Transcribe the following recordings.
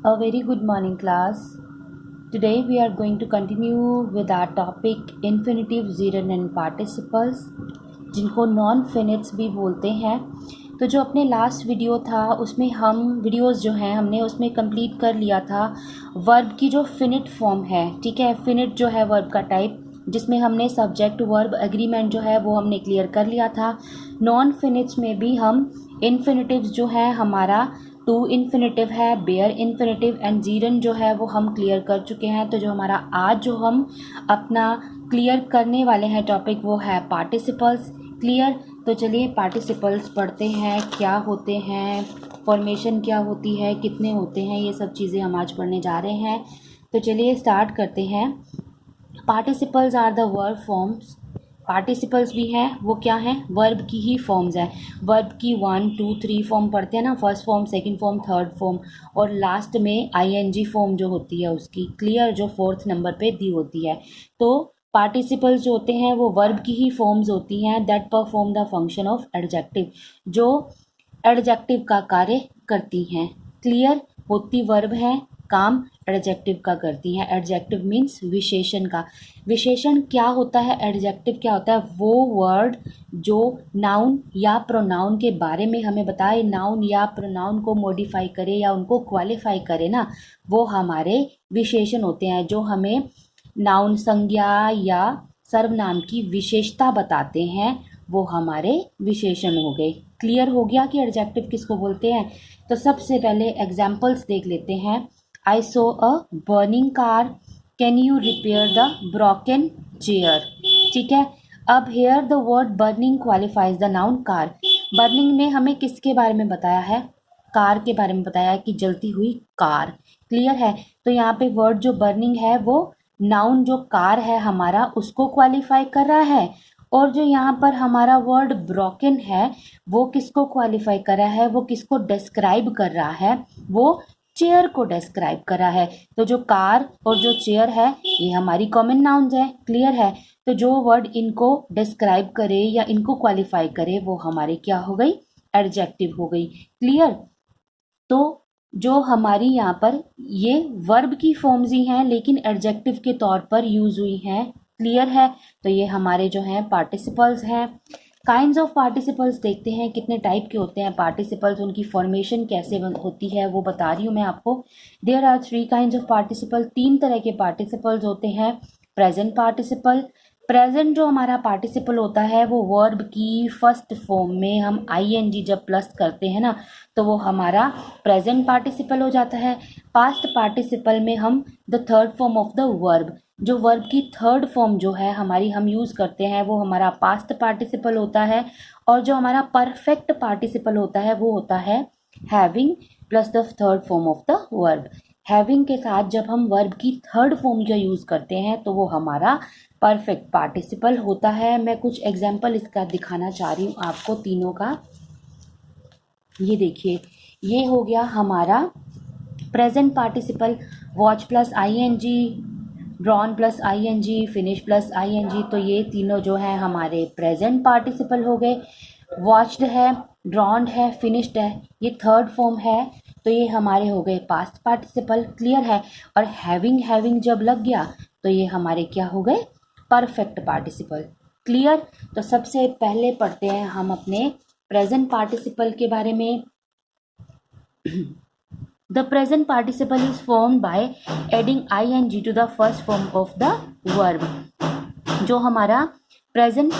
A very good morning, class. Today we are going to continue with our topic infinitives, gerund and participles, जिनको non फिनिट्स भी बोलते हैं। तो जो अपने लास्ट वीडियो था उसमें हम वीडियोस जो हैं हमने उसमें कंप्लीट कर लिया था वर्ब की जो फिनिट फॉर्म है, ठीक है। फिनिट जो है वर्ब का टाइप, जिसमें हमने सब्जेक्ट वर्ब एग्रीमेंट जो है वो हमने क्लियर कर लिया था। नॉन फिनिट्स में भी हम इन्फिनिटिव्स जो है हमारा टू इन्फिनिटिव है, बेयर इन्फिनिटिव एंड जीरन जो है वो हम क्लियर कर चुके हैं। तो जो हमारा आज जो हम अपना क्लियर करने वाले हैं टॉपिक वो है पार्टिसिपल्स। क्लियर। तो चलिए पार्टिसिपल्स पढ़ते हैं, क्या होते हैं, फॉर्मेशन क्या होती है, कितने होते हैं, ये सब चीज़ें हम आज पढ़ने जा रहे हैं। तो चलिए स्टार्ट करते हैं। Participles are the verb forms. Participles भी हैं, वो क्या हैं, वर्ब की ही फॉर्म्स हैं। वर्ब की 1 2 3 फॉर्म पढ़ते हैं ना, first form, second form, third form, और लास्ट में आईएनजी फॉर्म जो होती है उसकी, क्लियर, जो फोर्थ नंबर पे दी होती है। तो पार्टिसिपल्स जो होते हैं वो वर्ब की ही फॉर्म्स होती हैं that perform the function of adjective, जो एडजेक्टिव का कार्य करती हैं। क्लियर। होती वर्ब है, काम एडजेक्टिव का करती हैं। एडजेक्टिव मीन्स विशेषण का। विशेषण क्या होता है, एडजेक्टिव क्या होता है, वो वर्ड जो नाउन या प्रोनाउन के बारे में हमें बताए, नाउन या प्रोनाउन को मॉडिफाई करे या उनको क्वालिफाई करे ना, वो हमारे विशेषण होते हैं। जो हमें नाउन, संज्ञा या सर्वनाम की विशेषता बताते हैं वो हमारे विशेषण हो गए। क्लियर हो गया कि एडजेक्टिव किसको बोलते हैं। तो सबसे पहले एग्जाम्पल्स देख लेते हैं। I saw a burning car. Can you repair the broken chair? ठीक है। अब here the word burning qualifies the noun car. burning ने हमें किसके बारे में बताया है, कार के बारे में बताया है कि जलती हुई कार। क्लियर है। तो यहाँ पे वर्ड जो burning है वो नाउन जो कार है हमारा उसको क्वालिफाई कर रहा है, और जो यहाँ पर हमारा वर्ड ब्रोकन है वो किसको क्वालिफाई कर रहा है, वो किसको डिस्क्राइब कर रहा है, वो चेयर को डिस्क्राइब कर रहा है। तो जो कार और जो चेयर है ये हमारी कॉमन नाउन्स है। क्लियर है। तो जो वर्ड इनको डिस्क्राइब करे या इनको क्वालिफाई करे वो हमारे क्या हो गई, एडजेक्टिव हो गई। क्लियर। तो जो हमारी यहाँ पर ये वर्ब की फॉर्म्स ही हैं लेकिन एडजेक्टिव के तौर पर यूज हुई हैं। क्लियर है। तो ये हमारे जो हैं पार्टिसिपल्स हैं। काइंड्स ऑफ पार्टिसिपल्स देखते हैं कितने टाइप के होते हैं पार्टिसिपल्स, उनकी फॉर्मेशन कैसे होती है वो बता रही हूँ मैं आपको। There are 3 kinds of participle. 3 तरह के पार्टिसिपल्स होते हैं। Present participle. प्रेजेंट जो हमारा पार्टिसिपल होता है वो वर्ब की फर्स्ट फॉर्म में हम आईएनजी जब प्लस करते हैं ना तो वो हमारा प्रेजेंट पार्टिसिपल हो जाता है। पास्ट पार्टिसिपल में हम the third form of the verb, जो वर्ब की थर्ड फॉर्म जो है हमारी हम यूज़ करते हैं वो हमारा पास्ट पार्टिसिपल होता है। और जो हमारा परफेक्ट पार्टिसिपल होता है वो होता है having plus the third form of the verb. Having के साथ जब हम वर्ब की थर्ड फॉर्म का यूज़ करते हैं तो वो हमारा परफेक्ट पार्टिसिपल होता है। मैं कुछ एग्जाम्पल इसका दिखाना चाह रही हूँ आपको तीनों का। ये देखिए, ये हो गया हमारा present participle, watch plus ING, drawn plus ING, finish plus ING. तो ये तीनों जो है हमारे प्रेजेंट पार्टिसिपल हो गए। वॉच्ड है, ड्रॉन्ड है, फिनिश्ड है, ये थर्ड फॉर्म है तो ये हमारे हो गए पास्ट पार्टिसिपल। क्लियर है। और हैविंग जब लग गया तो ये हमारे क्या हो गए, परफेक्ट पार्टिसिपल। क्लियर। तो सबसे पहले पढ़ते हैं हम अपने प्रेजेंट पार्टिसिपल के बारे में। The present participle is formed by adding ing to the first form of the verb. जो हमारा प्रेजेंट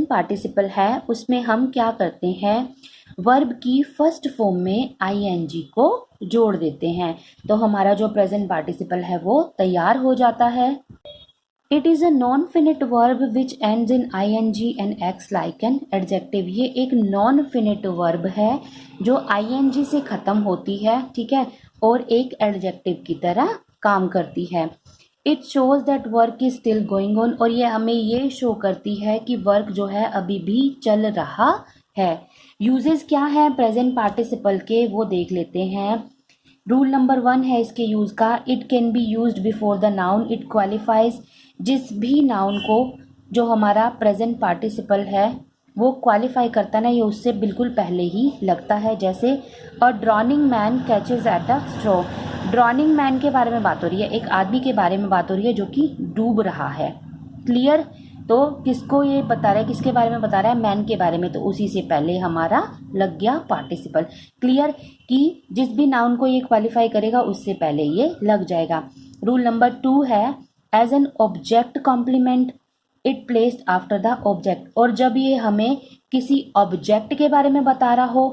पार्टिसिपल है उसमें हम क्या करते हैं, वर्ब की फर्स्ट फॉर्म में ing को जोड़ देते हैं तो हमारा जो प्रेजेंट पार्टिसिपल है वो तैयार हो जाता है। It is a non-finite verb which ends in ing and acts like an adjective. ये एक non-finite verb है जो ing से ख़त्म होती है, ठीक है, और एक adjective की तरह काम करती है। It shows that work is still going on. और ये हमें ये शो करती है कि वर्क जो है अभी भी चल रहा है। यूजेस क्या है प्रेजेंट पार्टिसिपल के वो देख लेते हैं। रूल नंबर 1 है इसके यूज़ का, it can be used before the noun, it qualifies. जिस भी नाउन को जो हमारा प्रेजेंट पार्टिसिपल है वो क्वालिफाई करता ना, ये उससे बिल्कुल पहले ही लगता है। जैसे a drowning man catches at a straw. Drowning man के बारे में बात हो रही है, एक आदमी के बारे में बात हो रही है जो कि डूब रहा है। क्लियर। तो किसको ये बता रहा है, किसके बारे में बता रहा है, मैन के बारे में, तो उसी से पहले हमारा लग गया पार्टिसिपल। क्लियर कि जिस भी नाउन को ये क्वालिफाई करेगा उससे पहले ये लग जाएगा। रूल नंबर 2 है as an object complement it placed after the object. और जब ये हमें किसी ऑब्जेक्ट के बारे में बता रहा हो,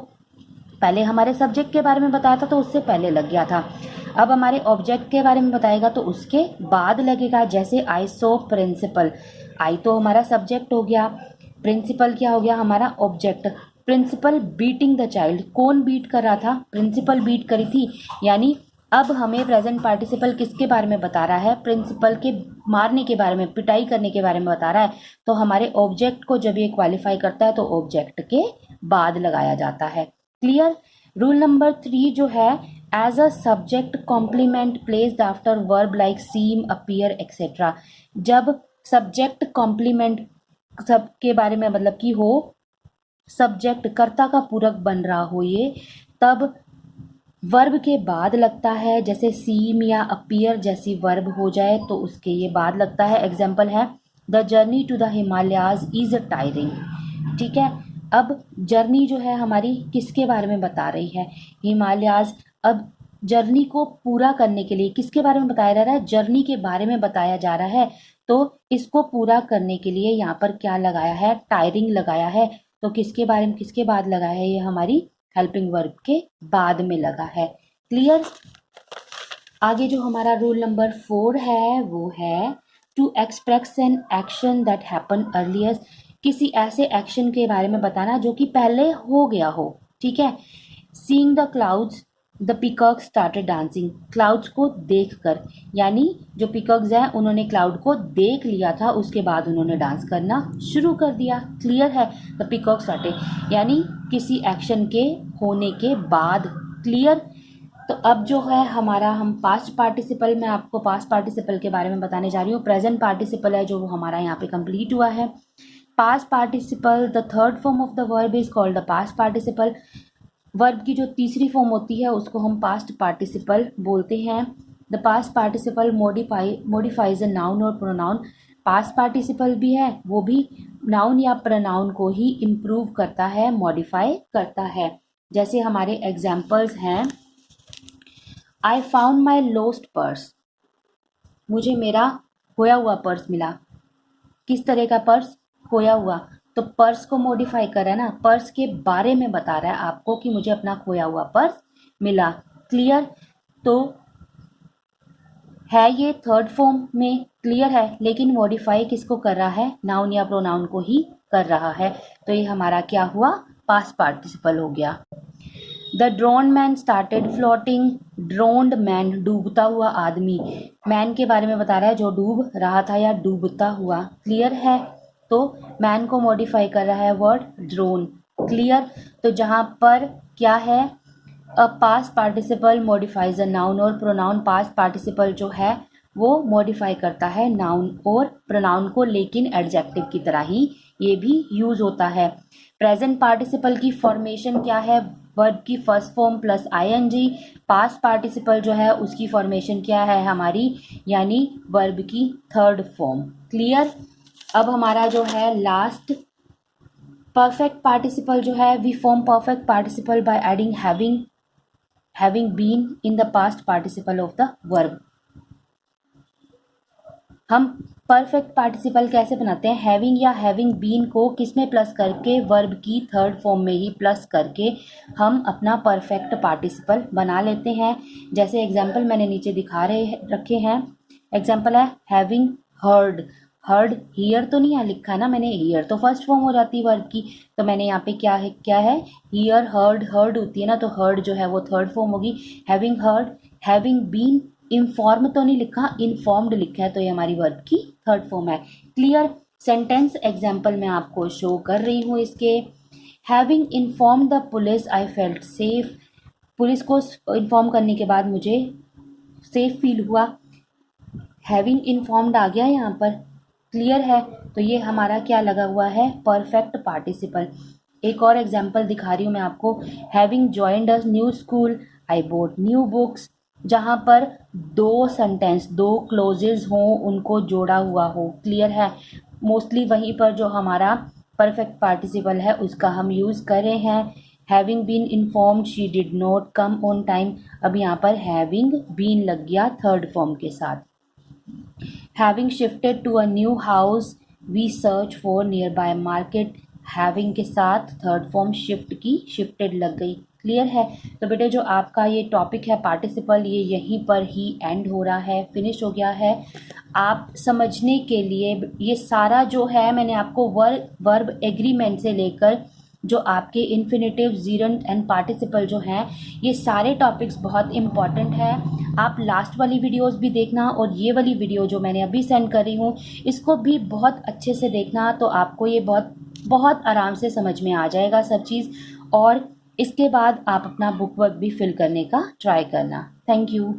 पहले हमारे सब्जेक्ट के बारे में बताया था तो उससे पहले लग गया था, अब हमारे ऑब्जेक्ट के बारे में बताएगा तो उसके बाद लगेगा। जैसे आई सो प्रिंसिपल, आई तो हमारा सब्जेक्ट हो गया, प्रिंसिपल क्या हो गया, हमारा object. Principal beating the child, कौन बीट कर रहा था, प्रिंसिपल बीट करी थी। यानी अब हमें प्रेजेंट पार्टिसिपल किसके बारे में बता रहा है, प्रिंसिपल के मारने के बारे में, पिटाई करने के बारे में बता रहा है। तो हमारे ऑब्जेक्ट को जब ये क्वालिफाई करता है तो ऑब्जेक्ट के बाद लगाया जाता है। क्लियर। रूल नंबर 3 जो है as a subject complement placed after verb like seem, appear etcetera. जब सब्जेक्ट कॉम्प्लीमेंट सब के बारे में मतलब कि हो, सब्जेक्ट कर्ता का पूरक बन रहा हो ये, तब वर्ब के बाद लगता है। जैसे सीम या अपीयर जैसी वर्ब हो जाए तो उसके ये बाद लगता है। एग्जाम्पल है the journey to the Himalayas is tiring. ठीक है। अब जर्नी जो है हमारी किसके बारे में बता रही है, हिमालयाज। अब जर्नी को पूरा करने के लिए किसके बारे में बताया जा रहा है, जर्नी के बारे में बताया जा रहा है। तो इसको पूरा करने के लिए यहाँ पर क्या लगाया है, टायरिंग लगाया है। तो किसके बारे में, किसके बाद लगा है, ये हमारी हेल्पिंग वर्ब के बाद में लगा है। क्लियर। आगे जो हमारा रूल नंबर 4 है वो है to express an action that happen earlier. किसी ऐसे एक्शन के बारे में बताना जो कि पहले हो गया हो। ठीक है। Seeing the clouds the peacock started dancing. Clouds को देखकर, यानी जो पीकॉक्स हैं उन्होंने क्लाउड को देख लिया था, उसके बाद उन्होंने डांस करना शुरू कर दिया। क्लियर है। द पीकॉक स्टार्टेड यानी किसी एक्शन के होने के बाद। क्लियर। तो अब जो है हमारा, हम पास्ट पार्टिसिपल, मैं आपको पास्ट पार्टिसिपल के बारे में बताने जा रही हूँ। प्रेजेंट पार्टिसिपल है जो वो हमारा यहाँ पे कंप्लीट हुआ है। Past participle the third form of the verb is called the past participle. Verb की जो तीसरी फॉर्म होती है उसको हम पास्ट पार्टिसिपल बोलते हैं। The past participle modifies a noun और प्रोनाउन। पास्ट पार्टिसिपल भी है, वो भी नाउन या प्रोनाउन को ही इम्प्रूव करता है, मॉडिफाई करता है। जैसे हमारे एग्जाम्पल्स हैं, I found my lost purse. मुझे मेरा खोया हुआ पर्स मिला। किस तरह का पर्स, खोया हुआ। तो पर्स को मॉडिफाई कर रहा है ना, पर्स के बारे में बता रहा है आपको कि मुझे अपना खोया हुआ पर्स मिला। क्लियर। तो है ये थर्ड फॉर्म में। क्लियर है। लेकिन मॉडिफाई किसको कर रहा है, नाउन या प्रोनाउन को ही कर रहा है। तो ये हमारा क्या हुआ, पास्ट पार्टिसिपल हो गया। The drown man started floating. Drowned man डूबता हुआ आदमी, मैन के बारे में बता रहा है जो डूब रहा था या डूबता हुआ। क्लियर है। तो मैन को मॉडिफाई कर रहा है वर्ड ड्रोन। क्लियर। तो जहाँ पर क्या है, a past participle modifies a noun और प्रोनाउन। पास्ट पार्टिसिपल जो है वो मॉडिफाई करता है नाउन और प्रोनाउन को, लेकिन एडजेक्टिव की तरह ही ये भी यूज होता है। प्रेजेंट पार्टिसिपल की फॉर्मेशन क्या है, वर्ब की first form plus ING. Past participle जो है उसकी फॉर्मेशन क्या है हमारी, यानी वर्ब की थर्ड फॉर्म। क्लियर। अब हमारा जो है लास्ट परफेक्ट पार्टिसिपल जो है, we form perfect participle by adding having been in the past participle of the verb. हम परफेक्ट पार्टिसिपल कैसे बनाते हैं, हैविंग या हैविंग बीन को किस में प्लस करके, वर्ब की थर्ड फॉर्म में ही प्लस करके हम अपना परफेक्ट पार्टिसिपल बना लेते हैं। जैसे एग्जाम्पल मैंने नीचे रखे हैं। एग्जाम्पल है हैविंग हर्ड। हर्ड हियर तो नहीं लिखा ना मैंने, हियर तो फर्स्ट फॉर्म हो जाती है वर्ब की, तो मैंने यहाँ पे क्या है हियर हर्ड, हर्ड होती है ना, तो हर्ड जो है वो थर्ड फॉर्म होगी। Having heard, having been, inform तो नहीं लिखा, इन्फॉर्म्ड लिखा है, तो ये हमारी वर्ब की थर्ड फॉर्म है। क्लियर। सेंटेंस एग्जाम्पल मैं आपको शो कर रही हूँ इसके। Having inform the police I felt safe. Police को इन्फॉर्म करने के बाद मुझे सेफ फील हुआ। हैविंग इन्फॉर्म्ड आ गया यहाँ पर। क्लियर है? तो ये हमारा क्या लगा हुआ है, परफेक्ट पार्टिसिपल। एक और एग्जांपल दिखा रही हूँ मैं आपको, having joined a new school, I boat new books. जहाँ पर दो सेंटेंस, दो क्लोजेज हों, उनको जोड़ा हुआ हो, क्लियर है? मोस्टली वहीं पर जो हमारा परफेक्ट पार्टिसिपल है उसका हम यूज़ कर रहे हैं। Having been informed she did not come on time, अब यहाँ पर हैविंग बीन लग गया थर्ड फॉर्म के साथ। Having shifted to a new house we search for near by market, having के साथ थर्ड फॉर्म शिफ्ट की, शिफ्टेड लग गई। क्लियर है? तो बेटे जो आपका ये टॉपिक है पार्टिसिपल, ये यहीं पर ही एंड हो रहा है, फिनिश हो गया है। आप समझने के लिए ये सारा जो है मैंने आपको वर्ब एग्रीमेंट से लेकर जो आपके इन्फिनेटिव, जीरंड एंड पार्टिसिपल जो हैं, ये सारे टॉपिक्स बहुत इम्पॉर्टेंट है। आप लास्ट वाली वीडियोस भी देखना और ये वाली वीडियो जो मैंने अभी सेंड कर रही हूँ इसको भी बहुत अच्छे से देखना, तो आपको ये बहुत बहुत आराम से समझ में आ जाएगा सब चीज़। और इसके बाद आप अपना बुक वर्क भी फिल करने का ट्राई करना। Thank you.